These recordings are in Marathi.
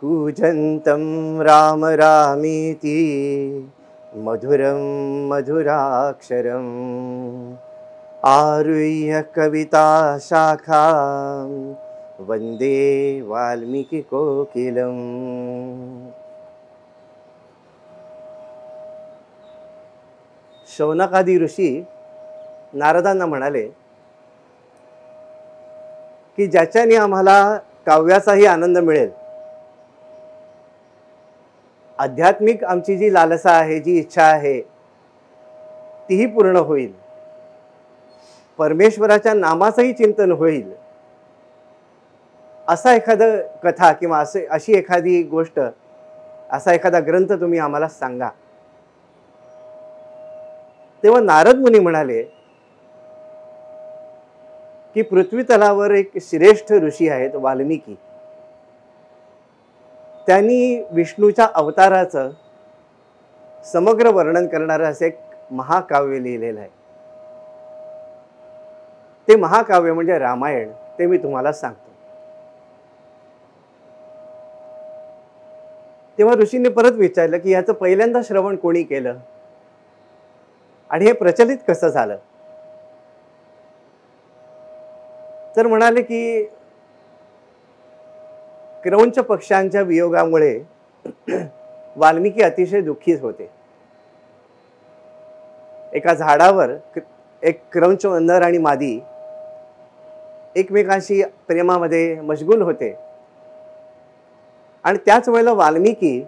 कूजन्तं राम रामीति मधुरं मधुराक्षरम् आरुह्य कविता शाखां वंदे वाल्मीकि कोकिलम्। शौनकादी ऋषी नारदांना म्हणाले की ज्याच्याने आम्हाला काव्याचाही आनंद मिळेल, आध्यात्मिक आमची जी लालसा आहे, जी इच्छा आहे, तीही पूर्ण होईल, परमेश्वराच्या नामाचंही चिंतन होईल, असा एखादा कथा किंवा अशी एखादी गोष्ट, असा एखादा ग्रंथ तुम्ही आम्हाला सांगा। तेव्हा नारद मुनी म्हणाले की पृथ्वी तलावर एक श्रेष्ठ ऋषी आहेत वाल्मिकी, त्यांनी विष्णूच्या अवताराचं समग्र वर्णन करणारं असे एक महाकाव्य लिहिलेलं आहे। ते महाकाव्य म्हणजे रामायण, ते मी तुम्हाला सांगतो। तेव्हा ऋषीने परत विचारलं की याचं पहिल्यांदा श्रवण कोणी केलं आणि हे प्रचलित कसं झालं? तर म्हणाले की क्रौंच पक्ष्यांच्या वियोगामुळे वाल्मिकी अतिशय दुःखी होते। एका झाडावर एक क्रौंच नर आणि मादी एकमेकांशी प्रेमामध्ये मशगूल होते आणि त्याच वेळेला वाल्मिकी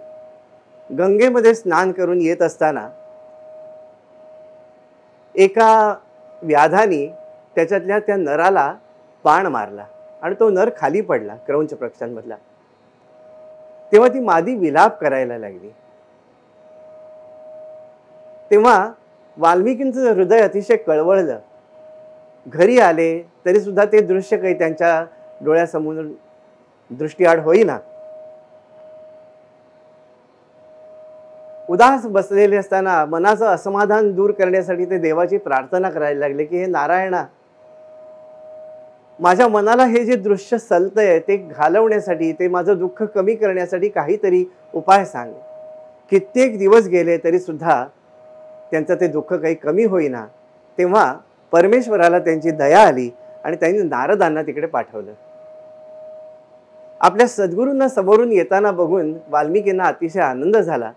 गंगेमध्ये स्नान करून येत असताना एका व्याधानी त्याच्यातल्या त्या नराला बाण मारला आणि तो नर खाली पडला क्रौंच पक्ष्यांमधला। तेव्हा ती मादी विलाप करायला लागली। तेव्हा वाल्मिकींचं हृदय अतिशय कळवळलं। घरी आले तरी सुद्धा ते दृश्य काही त्यांच्या डोळ्यासमोर दृष्टीआड होईना। उदास बसलेले असताना मनाचं असमाधान दूर करण्यासाठी ते देवाची प्रार्थना करायला लागले की हे नारायणा, माझ्या मनाला हे जे दृश्य सलतंय ते घालवण्यासाठी, ते माझं दुःख कमी करण्यासाठी काहीतरी उपाय सांग। कित्येक दिवस गेले तरी सुद्धा त्यांचं ते दुःख काही कमी होईना। तेव्हा परमेश्वराला त्यांची दया आली आणि त्यांनी नारदांना तिकडे पाठवलं। आपल्या सद्गुरूंना समोरून येताना बघून वाल्मिकींना अतिशय आनंद झाला।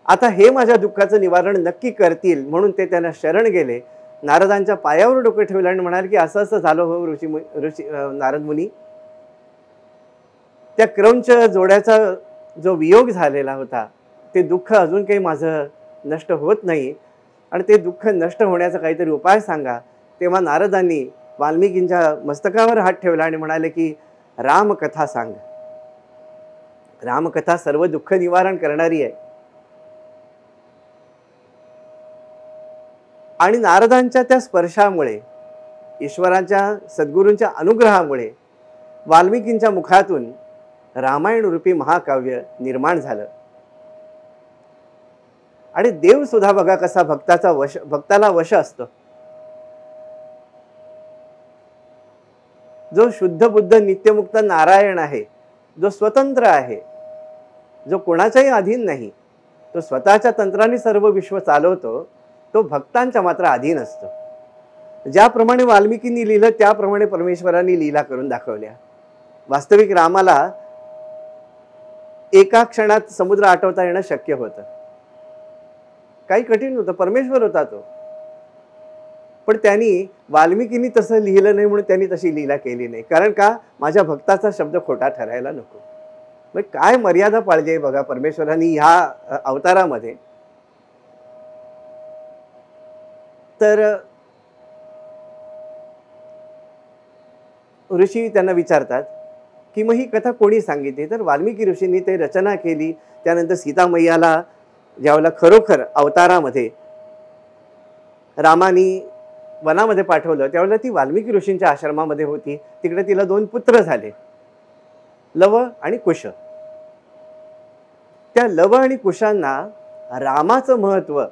आता हे माझ्या दुःखाचं निवारण नक्की करतील म्हणून ते त्यांना शरण गेले, नारदांच्या पायावर डोकं ठेवलं आणि म्हणाले की असं असं झालं हो ऋषी नारद मुनी। त्या क्रौंच जोड्याचा जो वियोग झालेला होता ते दुःख अजून काही माझं नष्ट होत नाही आणि ते दुःख नष्ट होण्याचा काहीतरी उपाय सांगा। तेव्हा नारदांनी वाल्मिकींच्या मस्तकावर हात ठेवला आणि म्हणाले की रामकथा सांग। रामकथा सर्व दुःख निवारण करणारी आहे। आणि नारदांच्या त्या स्पर्शामुळे, ईश्वराच्या सद्गुरूंच्या अनुग्रहामुळे वाल्मिकींच्या मुखातून रामायण रूपी महाकाव्य निर्माण झालं। आणि देव सुद्धा बघा कसा भक्ताला वश असतो। जो शुद्ध बुद्ध नित्यमुक्त नारायण आहे, जो स्वतंत्र आहे, जो कोणाच्याही अधीन नाही, तो स्वतःच्या तंत्राने सर्व विश्व चालवतो, तो भक्तांच्या मात्र अधीन असतो। ज्याप्रमाणे वाल्मिकींनी लिहिलं त्याप्रमाणे परमेश्वरांनी लीला करून दाखवल्या। वास्तविक रामाला एका क्षणात समुद्र आटवता येणं शक्य होतं, काही कठीण नव्हतं, परमेश्वर होता तो। पण त्यांनी वाल्मिकींनी तसं लिहिलं नाही म्हणून त्यांनी तशी लीला केली नाही। कारण का? माझ्या भक्ताचा शब्द खोटा ठरायला नको। मग काय मर्यादा पाळली बघा परमेश्वरांनी ह्या अवतारामध्ये। तर ऋषी त्यांना विचारतात की मग ही कथा कोणी सांगितली? तर वाल्मिकी ऋषींनी ते रचना केली। त्यानंतर सीता मैयाला ज्यावेळेला खरोखर अवतारामध्ये रामानी वनामध्ये पाठवलं त्यावेळेला ती वाल्मिकी ऋषींच्या आश्रमामध्ये होती। तिकडे तिला 2 पुत्र झाले, लव आणि कुश। त्या लव आणि कुशांना रामाचं महत्व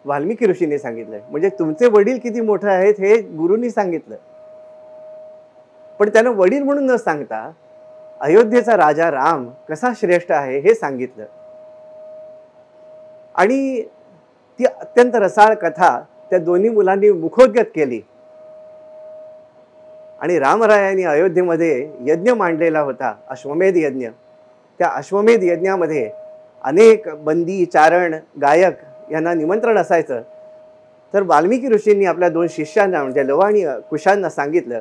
वाल्मिकी ऋषींनी सांगितलंय। म्हणजे तुमचे वडील किती मोठे आहेत हे गुरूंनी सांगितलं, पण त्यांना वडील म्हणून न सांगता अयोध्येचा राजा राम कसा श्रेष्ठ आहे हे सांगितलं. आणि ती अत्यंत रसाळ कथा त्या दोन्ही मुलांनी मुखोद्गत केली. आणि रामरायांनी अयोध्येमध्ये यज्ञ मांडलेला होता, अश्वमेध यज्ञ. त्या अश्वमेध यज्ञामध्ये अनेक बंदी, चारण, गायक यांना निमंत्रण असायचं. तर वाल्मिकी ऋषींनी आपल्या 2 शिष्यांना म्हणजे लव आणि कुशांना सांगितलं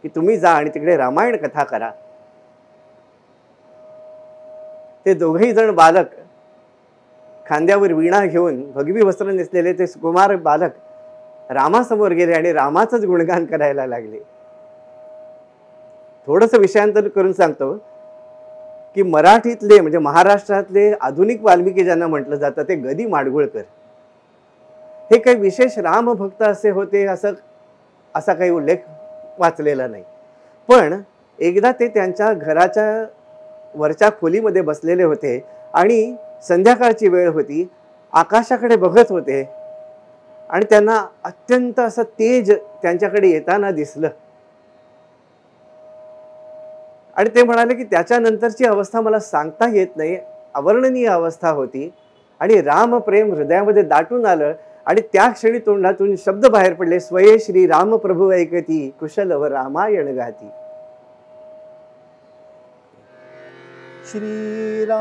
की तुम्ही जा आणि तिकडे रामायण कथा करा. ते दोघेही जण बालक खांद्यावर वीणा घेऊन भगवी वस्त्र नेसलेले ते कुमार बालक रामासमोर गेले आणि रामाचंच गुणगान करायला लागले. थोडंसं विषयांतर करून सांगतो की मराठीतले म्हणजे महाराष्ट्रातले आधुनिक वाल्मिकी ज्यांना म्हटलं जातं ते गदी माडगुळकर हे काही विशेष रामभक्त असे होते असा काही उल्लेख वाचलेला नाही. पण एकदा ते त्यांच्या घराच्या वरच्या खोलीमध्ये बसलेले होते आणि संध्याकाळची वेळ होती, आकाशाकडे बघत होते आणि त्यांना अत्यंत असं तेज त्यांच्याकडे येताना दिसलं. आणि ते म्हणाले की त्याच्यानंतरची अवस्था मला सांगता येत नाही, अवर्णनीय अवस्था होती. आणि रामप्रेम हृदयामध्ये दाटून आलं आणि त्या क्षणी तोंडातून शब्द बाहेर पडले, स्वये श्री राम प्रभू ऐकती कुशल व रामायण गाती. श्रीराम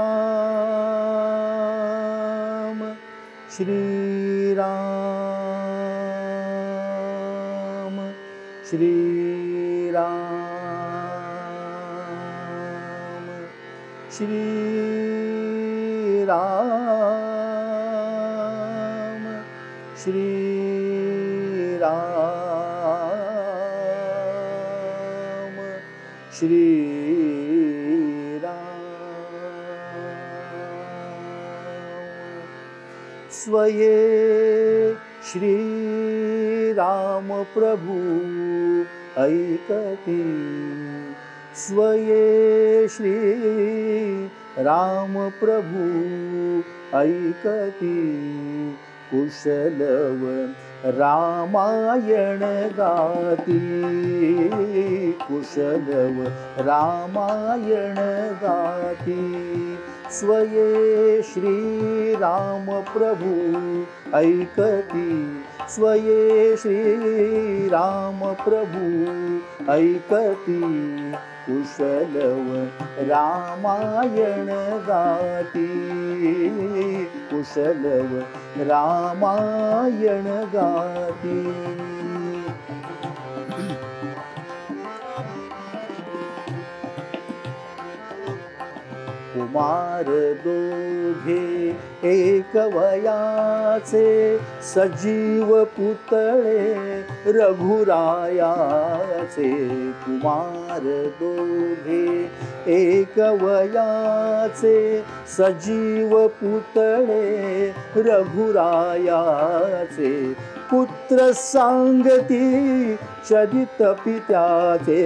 श्रीराम श्रीराम श्रीराम श्रीराम श्रीराम. स्वये श्री राम प्रभु ऐकती, स्वये श्री राम प्रभु ऐकती, कुशलव रामायण गाती, कुशलव रामायण गाती. स्वये श्री राम प्रभु ऐकती, स्वये श्री राम प्रभु ऐकती, कुशलव रामायण गाती, कुशलव रामायण गाती. कुमार दोघे एक वयाचे, सजीव पुतळे रघुरायाचे. कुमार दोघे एक वयाचे, सजीव पुतळे रघुरायाचे. पुत्र सांगती चरित पित्याचे,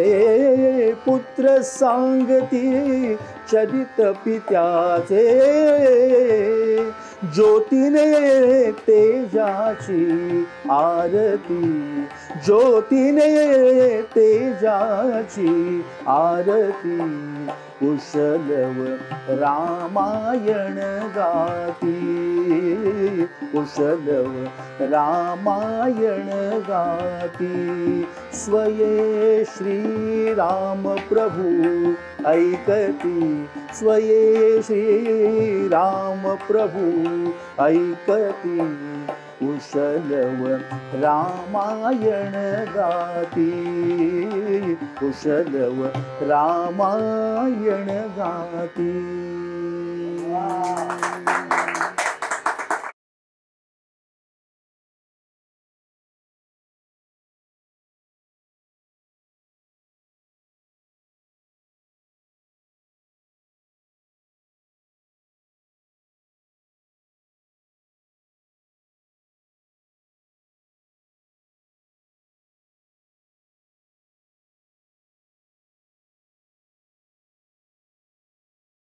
पुत्र सांगती चरित पित्याचे. ज्योतीने तेजाची आरती, ज्योतीने तेजाची आरती, कुशलव रामायण गाती, कुशलव रामायण गाती. स्वये श्री राम प्रभु ऐकती, स्वये श्री राम प्रभु ऐकती, कुशलव रामायण गाती, कुशलव रामायण गाती.